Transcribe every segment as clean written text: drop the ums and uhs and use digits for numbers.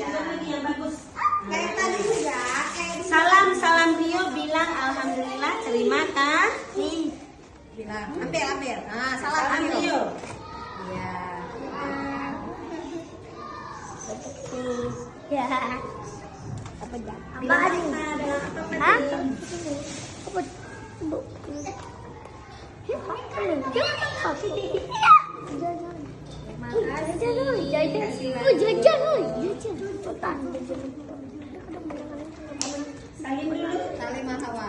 yang bagus. Kayak tadi juga. Salam Rio bilang alhamdulillah, terima kasih. Bilang, ambil. Nah, salam Rio. Iya. Ya. Apa dah? Hah? Apa? Salim dulu. Salim Hawa.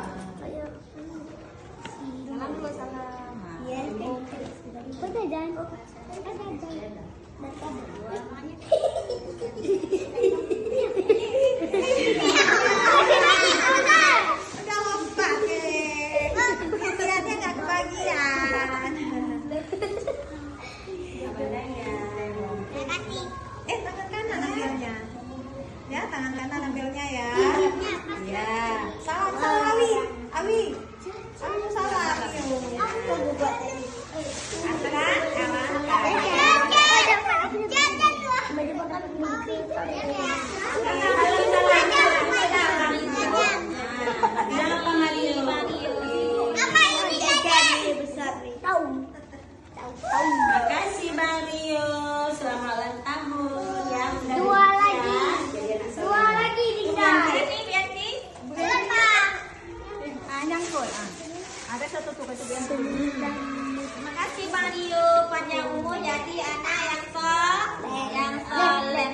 Salam dulu, salam. Iya. Udah dan. Udah lupa deh. Lihatnya nggak kebagian. Tangan kanan ambilnya. Ya, tangan kanan ambilnya ya. Iya. Salam Awi. Salam salam. Makasih Bang Rio, selamat ulang tahun ya. Dua lagi Dinda. Biar nih. Nyangkul. Ada satu tuh kemudian. Terima kasih Bang Rio, panjang umur jadi anak yang soleh.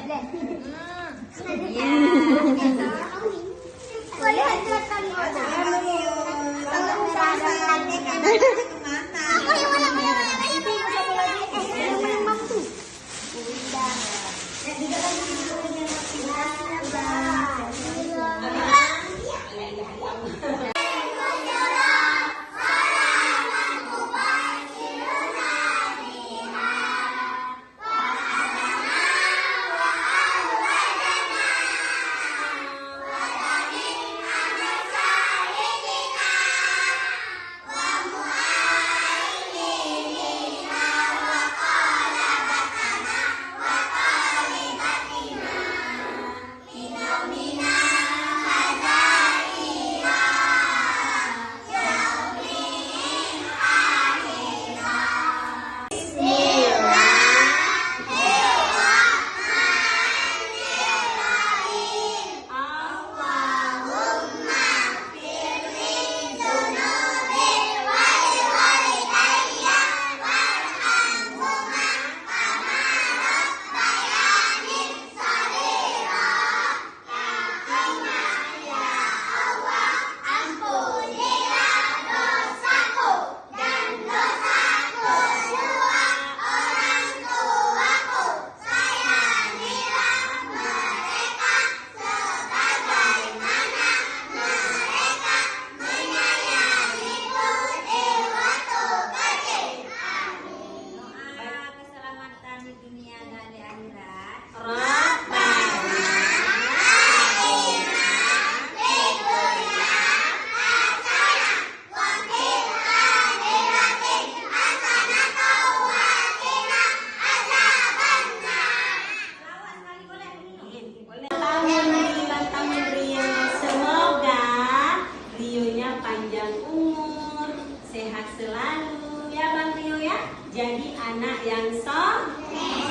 Sehat selalu ya Bang Rio ya. Jadi anak yang soleh.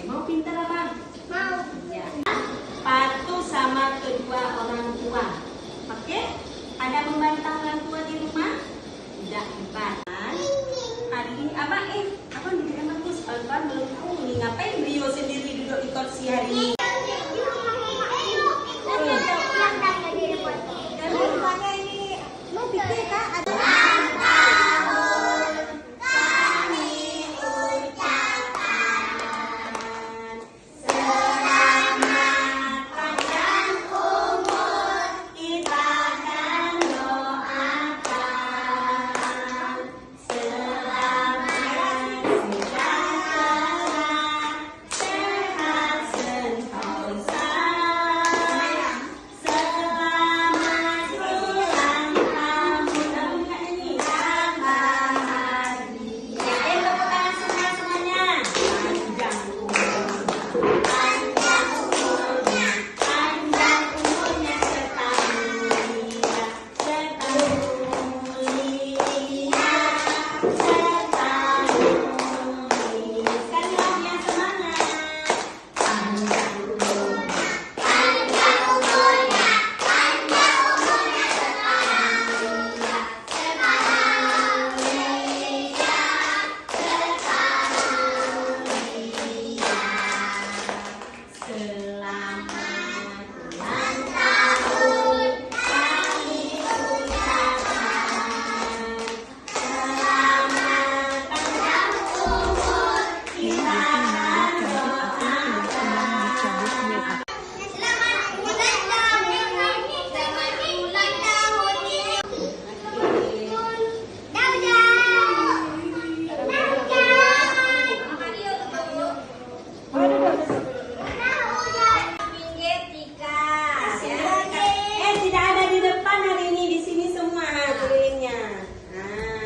Mau pintar apa? Mau. Ya. Patuh sama kedua orang tua. Oke? Ada membantah orang tua di rumah? Tidak membantah. Hari ini abang di kamar bagus. Kawan-kawan belum tahu nih ngapain Rio sendiri duduk di kursi hari ini.